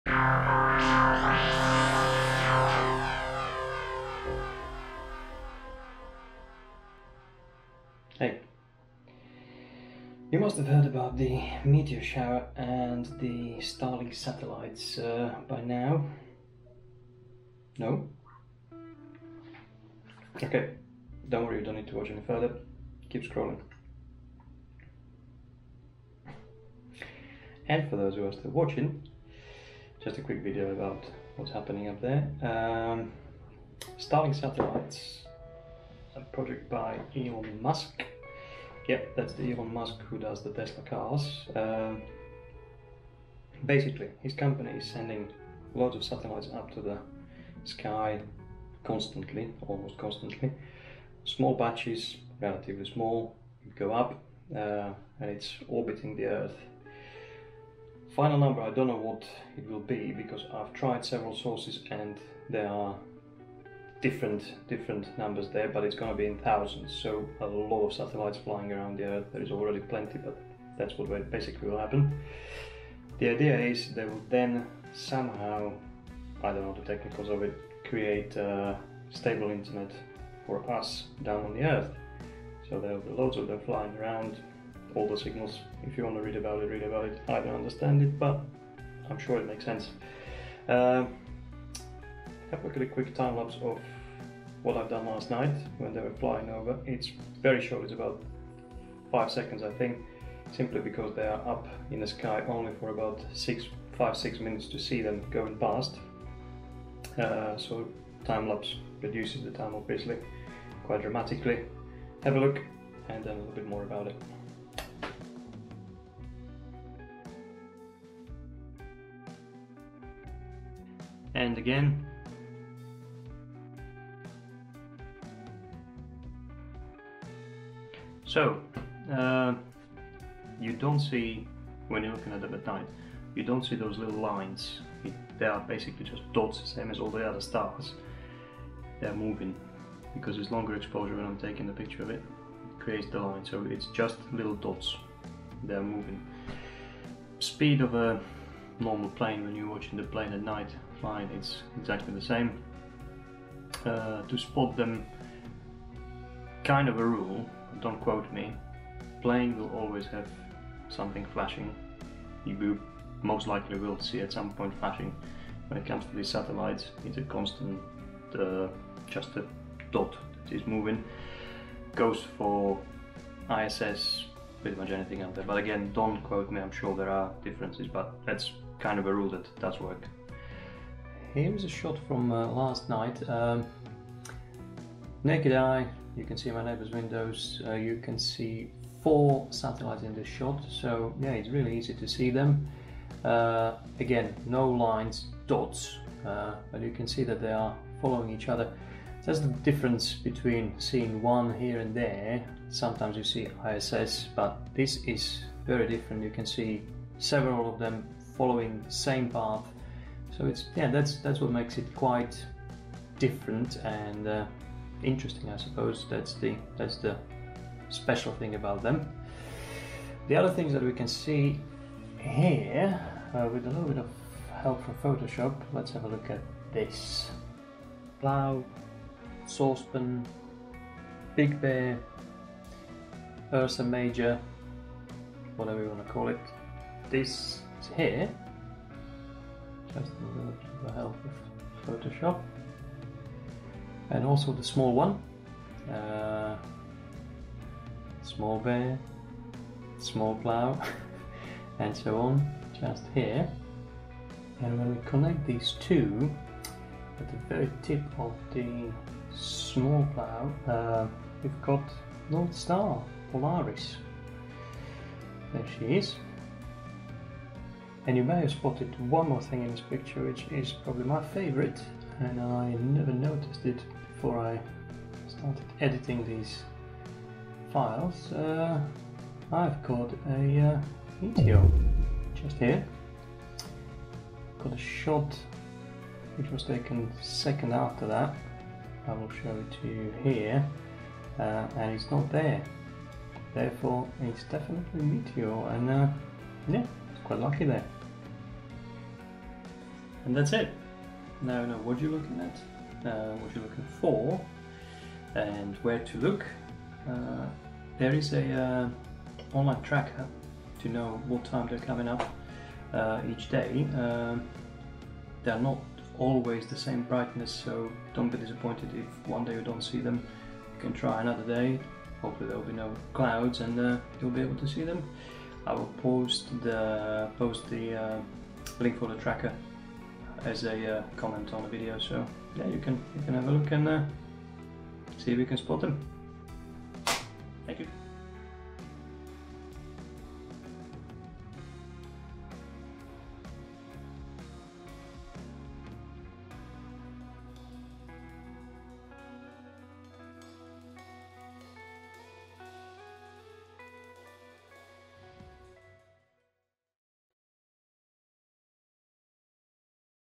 Hey, you must have heard about the meteor shower and the Starlink satellites by now. No? Okay, don't worry, you don't need to watch any further. Keep scrolling. And for those who are still watching, just a quick video about what's happening up there. Starlink Satellites, a project by Elon Musk. Yep, that's the Elon Musk who does the Tesla cars. Basically, his company is sending loads of satellites up to the sky constantly, almost constantly. Small batches, relatively small, go up, and it's orbiting the Earth. Final number, I don't know what it will be, because I've tried several sources and there are different numbers there, but it's going to be in thousands, so a lot of satellites flying around the Earth. There is already plenty, but that's what basically will happen. The idea is they will then somehow, I don't know the technicals of it, create stable internet for us down on the Earth. So there will be loads of them flying around, all the signals. If you want to read about it. I don't understand it, but I'm sure it makes sense. Have a look at a quick time lapse of what I've done last night when they were flying over. It's very short, it's about 5 seconds I think, simply because they are up in the sky only for about 5-6 minutes to see them going past. So time lapse reduces the time obviously quite dramatically. Have a look and then a little bit more about it. And again. So, you don't see, when you're looking at them at night, you don't see those little lines. They are basically just dots, same as all the other stars. They're moving, because it's longer exposure when I'm taking the picture of it. It creates the line, so it's just little dots. They're moving. Speed of a normal plane when you're watching the plane at night, fine, it's exactly the same. To spot them, kind of a rule, don't quote me, plane will always have something flashing. You most likely will see at some point flashing. When it comes to these satellites, it's a constant, just a dot that is moving. Goes for ISS, pretty much anything out there, but again, don't quote me, I'm sure there are differences, but that's kind of a rule that does work. Here's a shot from last night. Naked eye, you can see my neighbor's windows, you can see 4 satellites in this shot, so yeah, it's really easy to see them. Again, no lines, dots, but you can see that they are following each other. That's the difference between seeing one here and there. Sometimes you see ISS, but this is very different. You can see several of them following the same path. So it's, yeah, that's what makes it quite different and interesting, I suppose. That's the special thing about them. The other things that we can see here, with a little bit of help from Photoshop, let's have a look at this. Plough, saucepan, Big Bear, Ursa Major, whatever you want to call it. This is here, just a little bit of the help of Photoshop. And also the small one, small bear, small plough, and so on, just here. And when we connect these two, at the very tip of the small plough, we've got North Star, Polaris. There she is. And you may have spotted one more thing in this picture, which is probably my favorite, and I never noticed it before I started editing these files. I've got a meteor just here. Got a shot which was taken second after that. I will show it to you here, and it's not there. Therefore, it's definitely a meteor, and yeah, it's quite lucky there. And that's it. Now you know what you're looking at, what you're looking for, and where to look. There is a online tracker to know what time they're coming up each day. They're not always the same brightness, so don't be disappointed if one day you don't see them. You can try another day. Hopefully there will be no clouds and you'll be able to see them. I will post the link for the tracker as a comment on the video, so yeah, you can have a look and see if you can spot them.